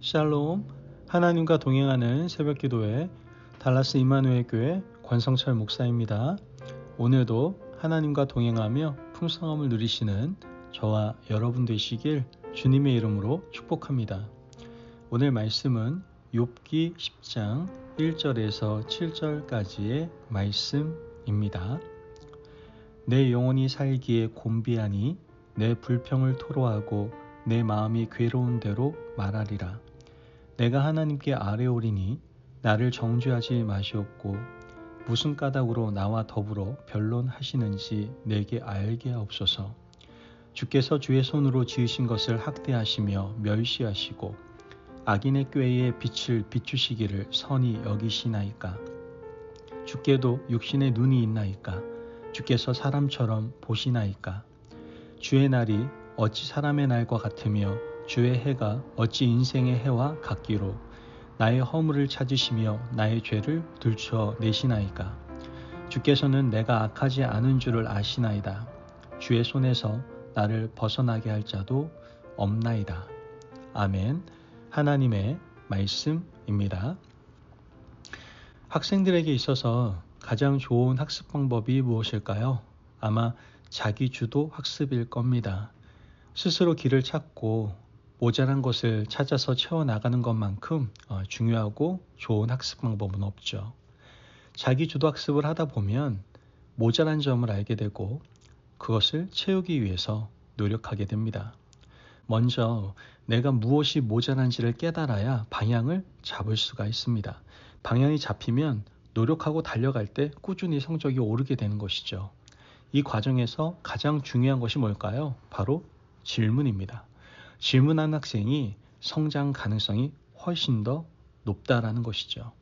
샬롬, 하나님과 동행하는 새벽기도회 달라스 임마누엘 교회 권성철 목사입니다. 오늘도 하나님과 동행하며 풍성함을 누리시는 저와 여러분 되시길 주님의 이름으로 축복합니다. 오늘 말씀은 욥기 10장 1절에서 7절까지의 말씀입니다. 내 영혼이 살기에 곤비하니 내 불평을 토로하고 내 마음이 괴로운 대로 말하리라. 내가 하나님께 아뢰오리니 나를 정죄하지 마시옵고 무슨 까닭으로 나와 더불어 변론하시는지 내게 알게 하옵소서. 주께서 주의 손으로 지으신 것을 학대하시며 멸시하시고 악인의 꾀에 빛을 비추시기를 선히 여기시나이까. 주께도 육신의 눈이 있나이까. 주께서 사람처럼 보시나이까. 주의 날이 어찌 사람의 날과 같으며 주의 해가 어찌 인생의 해와 같기로 나의 허물을 찾으시며 나의 죄를 들춰내시나이까. 주께서는 내가 악하지 않은 줄을 아시나이다. 주의 손에서 나를 벗어나게 할 자도 없나이다. 아멘. 하나님의 말씀입니다. 학생들에게 있어서 가장 좋은 학습 방법이 무엇일까요? 아마 자기주도 학습일 겁니다. 스스로 길을 찾고 모자란 것을 찾아서 채워나가는 것만큼 중요하고 좋은 학습 방법은 없죠. 자기주도 학습을 하다 보면 모자란 점을 알게 되고 그것을 채우기 위해서 노력하게 됩니다. 먼저 내가 무엇이 모자란지를 깨달아야 방향을 잡을 수가 있습니다. 방향이 잡히면 노력하고 달려갈 때 꾸준히 성적이 오르게 되는 것이죠. 이 과정에서 가장 중요한 것이 뭘까요? 바로 질문입니다. 질문한 학생이 성장 가능성이 훨씬 더 높다라는 것이죠.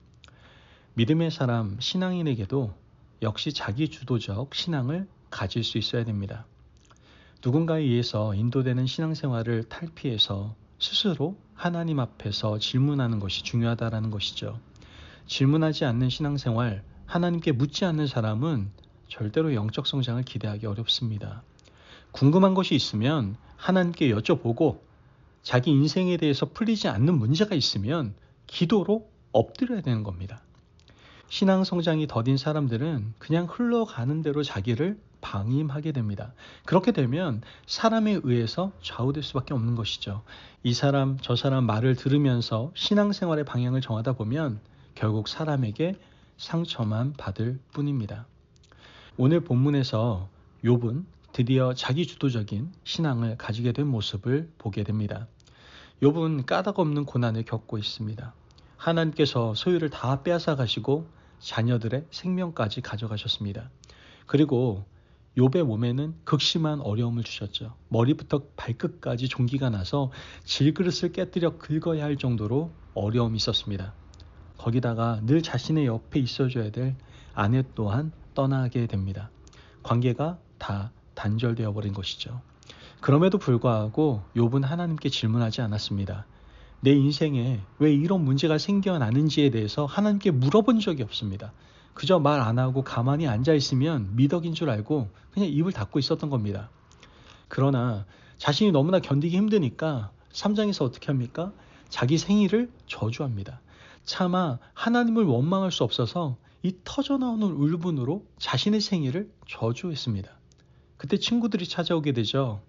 믿음의 사람, 신앙인에게도 역시 자기주도적 신앙을 가질 수 있어야 됩니다. 누군가에 의해서 인도되는 신앙생활을 탈피해서 스스로 하나님 앞에서 질문하는 것이 중요하다라는 것이죠. 질문하지 않는 신앙생활, 하나님께 묻지 않는 사람은 절대로 영적 성장을 기대하기 어렵습니다. 궁금한 것이 있으면 하나님께 여쭤보고 자기 인생에 대해서 풀리지 않는 문제가 있으면 기도로 엎드려야 되는 겁니다. 신앙 성장이 더딘 사람들은 그냥 흘러가는 대로 자기를 방임하게 됩니다. 그렇게 되면 사람에 의해서 좌우될 수밖에 없는 것이죠. 이 사람 저 사람 말을 들으면서 신앙생활의 방향을 정하다 보면 결국 사람에게 상처만 받을 뿐입니다. 오늘 본문에서 욥은 드디어 자기주도적인 신앙을 가지게 된 모습을 보게 됩니다. 욥은 까닭 없는 고난을 겪고 있습니다. 하나님께서 소유를 다 빼앗아 가시고 자녀들의 생명까지 가져가셨습니다. 그리고 욥의 몸에는 극심한 어려움을 주셨죠. 머리부터 발끝까지 종기가 나서 질그릇을 깨뜨려 긁어야 할 정도로 어려움이 있었습니다. 거기다가 늘 자신의 옆에 있어줘야 될 아내 또한 떠나게 됩니다. 관계가 다 단절되어 버린 것이죠. 그럼에도 불구하고 욥은 하나님께 질문하지 않았습니다. 내 인생에 왜 이런 문제가 생겨나는지에 대해서 하나님께 물어본 적이 없습니다. 그저 말 안 하고 가만히 앉아 있으면 미덕인 줄 알고 그냥 입을 닫고 있었던 겁니다. 그러나 자신이 너무나 견디기 힘드니까 3장에서 어떻게 합니까? 자기 생일을 저주합니다. 차마 하나님을 원망할 수 없어서 이 터져나오는 울분으로 자신의 생일을 저주했습니다. 그때 친구들이 찾아오게 되죠.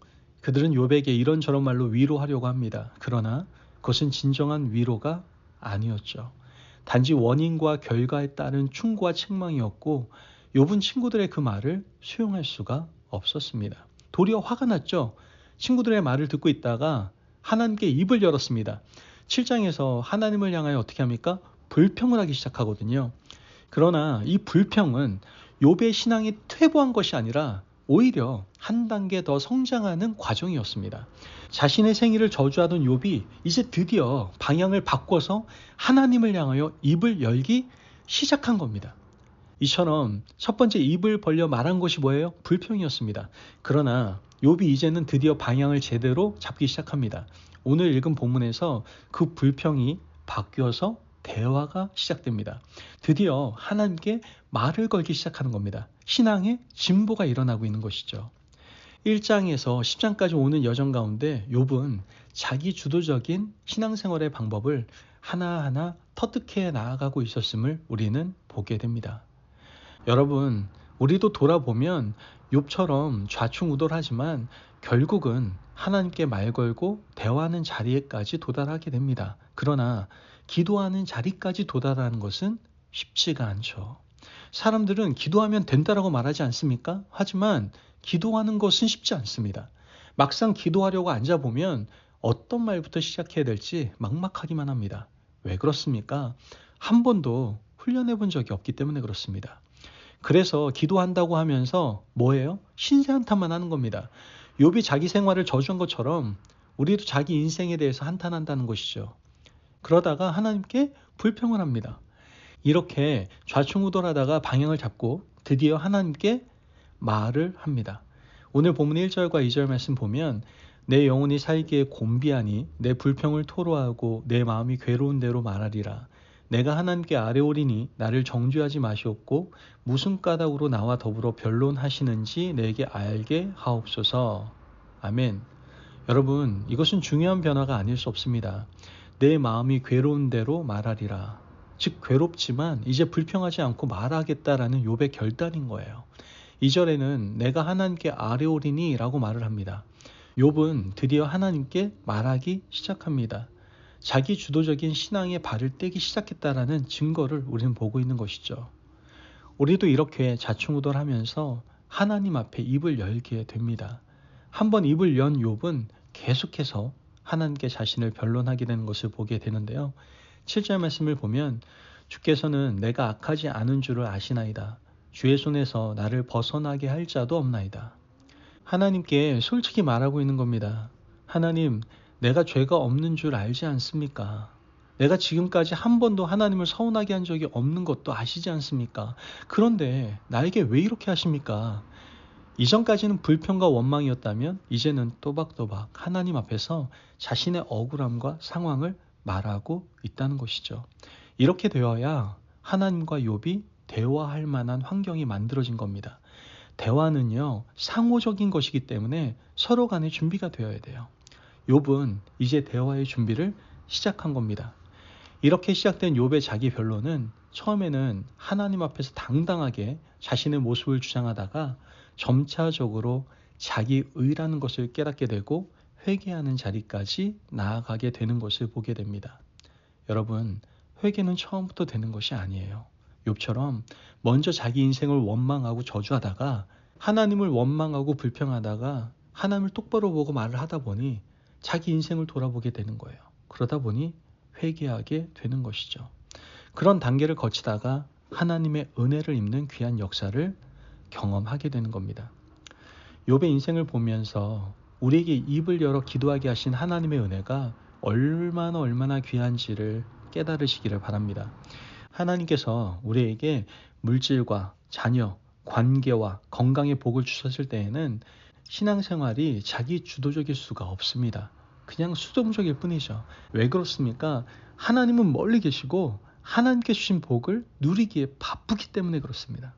그들은 욥에게 이런저런 말로 위로하려고 합니다. 그러나 그것은 진정한 위로가 아니었죠. 단지 원인과 결과에 따른 충고와 책망이었고 욥은 친구들의 그 말을 수용할 수가 없었습니다. 도리어 화가 났죠. 친구들의 말을 듣고 있다가 하나님께 입을 열었습니다. 7장에서 하나님을 향하여 어떻게 합니까? 불평을 하기 시작하거든요. 그러나 이 불평은 욥의 신앙이 퇴보한 것이 아니라 오히려 한 단계 더 성장하는 과정이었습니다. 자신의 생일을 저주하던 욥이 이제 드디어 방향을 바꿔서 하나님을 향하여 입을 열기 시작한 겁니다. 이처럼 첫 번째 입을 벌려 말한 것이 뭐예요? 불평이었습니다. 그러나 욥이 이제는 드디어 방향을 제대로 잡기 시작합니다. 오늘 읽은 본문에서 그 불평이 바뀌어서 대화가 시작됩니다. 드디어 하나님께 말을 걸기 시작하는 겁니다. 신앙의 진보가 일어나고 있는 것이죠. 1장에서 10장까지 오는 여정 가운데 욥은 자기 주도적인 신앙생활의 방법을 하나하나 터득해 나아가고 있었음을 우리는 보게 됩니다. 여러분, 우리도 돌아보면 욥처럼 좌충우돌하지만 결국은 하나님께 말 걸고 대화하는 자리에까지 도달하게 됩니다. 그러나 기도하는 자리까지 도달하는 것은 쉽지가 않죠. 사람들은 기도하면 된다라고 말하지 않습니까? 하지만 기도하는 것은 쉽지 않습니다. 막상 기도하려고 앉아보면 어떤 말부터 시작해야 될지 막막하기만 합니다. 왜 그렇습니까? 한 번도 훈련해 본 적이 없기 때문에 그렇습니다. 그래서 기도한다고 하면서 뭐예요? 신세 한탄만 하는 겁니다. 욥이 자기 생활을 저주한 것처럼 우리도 자기 인생에 대해서 한탄한다는 것이죠. 그러다가 하나님께 불평을 합니다. 이렇게 좌충우돌하다가 방향을 잡고 드디어 하나님께 말을 합니다. 오늘 본문 1절과 2절 말씀 보면 내 영혼이 살기에 곤비하니 내 불평을 토로하고 내 마음이 괴로운 대로 말하리라. 내가 하나님께 아뢰오리니 나를 정죄하지 마시옵고 무슨 까닭으로 나와 더불어 변론하시는지 내게 알게 하옵소서. 아멘. 여러분, 이것은 중요한 변화가 아닐 수 없습니다. 내 마음이 괴로운 대로 말하리라. 즉 괴롭지만 이제 불평하지 않고 말하겠다라는 욥의 결단인 거예요. 2절에는 내가 하나님께 아뢰오리니 라고 말을 합니다. 욥은 드디어 하나님께 말하기 시작합니다. 자기 주도적인 신앙에 발을 떼기 시작했다라는 증거를 우리는 보고 있는 것이죠. 우리도 이렇게 좌충우돌하면서 하나님 앞에 입을 열게 됩니다. 한번 입을 연 욥은 계속해서 하나님께 자신을 변론하게 되는 것을 보게 되는데요. 7절 말씀을 보면 주께서는 내가 악하지 않은 줄을 아시나이다. 주의 손에서 나를 벗어나게 할 자도 없나이다. 하나님께 솔직히 말하고 있는 겁니다. 하나님, 내가 죄가 없는 줄 알지 않습니까? 내가 지금까지 한 번도 하나님을 서운하게 한 적이 없는 것도 아시지 않습니까? 그런데 나에게 왜 이렇게 하십니까? 이전까지는 불평과 원망이었다면 이제는 또박또박 하나님 앞에서 자신의 억울함과 상황을 말하고 있다는 것이죠. 이렇게 되어야 하나님과 욥이 대화할 만한 환경이 만들어진 겁니다. 대화는요, 상호적인 것이기 때문에 서로 간에 준비가 되어야 돼요. 욥은 이제 대화의 준비를 시작한 겁니다. 이렇게 시작된 욥의 자기 변론은 처음에는 하나님 앞에서 당당하게 자신의 모습을 주장하다가 점차적으로 자기 의라는 것을 깨닫게 되고 회개하는 자리까지 나아가게 되는 것을 보게 됩니다. 여러분, 회개는 처음부터 되는 것이 아니에요. 욥처럼 먼저 자기 인생을 원망하고 저주하다가 하나님을 원망하고 불평하다가 하나님을 똑바로 보고 말을 하다 보니 자기 인생을 돌아보게 되는 거예요. 그러다 보니 회개하게 되는 것이죠. 그런 단계를 거치다가 하나님의 은혜를 입는 귀한 역사를 경험하게 되는 겁니다. 욥의 인생을 보면서 우리에게 입을 열어 기도하게 하신 하나님의 은혜가 얼마나 귀한지를 깨달으시기를 바랍니다. 하나님께서 우리에게 물질과 자녀, 관계와 건강의 복을 주셨을 때에는 신앙생활이 자기 주도적일 수가 없습니다. 그냥 수동적일 뿐이죠. 왜 그렇습니까? 하나님은 멀리 계시고 하나님께 주신 복을 누리기에 바쁘기 때문에 그렇습니다.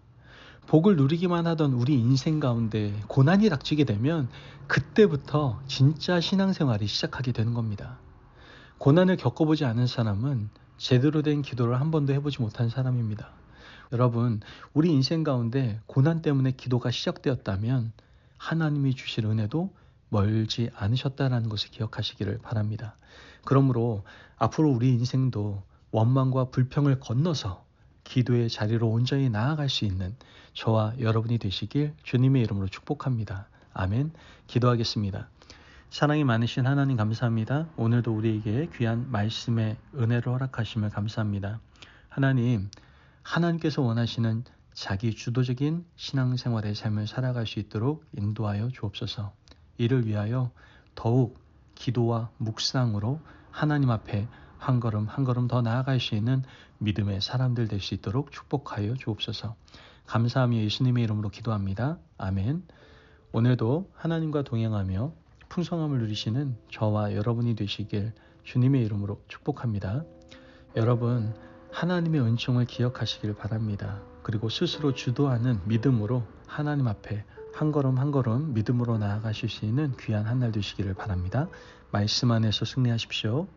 복을 누리기만 하던 우리 인생 가운데 고난이 닥치게 되면 그때부터 진짜 신앙생활이 시작하게 되는 겁니다. 고난을 겪어보지 않은 사람은 제대로 된 기도를 한 번도 해보지 못한 사람입니다. 여러분, 우리 인생 가운데 고난 때문에 기도가 시작되었다면 하나님이 주실 은혜도 멀지 않으셨다는 것을 기억하시기를 바랍니다. 그러므로 앞으로 우리 인생도 원망과 불평을 건너서 기도의 자리로 온전히 나아갈 수 있는 저와 여러분이 되시길 주님의 이름으로 축복합니다. 아멘. 기도하겠습니다. 사랑이 많으신 하나님 감사합니다. 오늘도 우리에게 귀한 말씀의 은혜를 허락하심을 감사합니다. 하나님, 하나님께서 원하시는 자기 주도적인 신앙생활의 삶을 살아갈 수 있도록 인도하여 주옵소서. 이를 위하여 더욱 기도와 묵상으로 하나님 앞에 한 걸음 한 걸음 더 나아갈 수 있는 믿음의 사람들 될 수 있도록 축복하여 주옵소서. 감사하며 예수님의 이름으로 기도합니다. 아멘. 오늘도 하나님과 동행하며 풍성함을 누리시는 저와 여러분이 되시길 주님의 이름으로 축복합니다. 여러분, 하나님의 은총을 기억하시길 바랍니다. 그리고 스스로 주도하는 믿음으로 하나님 앞에 한 걸음 한 걸음 믿음으로 나아가실 수 있는 귀한 한 날 되시기를 바랍니다. 말씀 안에서 승리하십시오.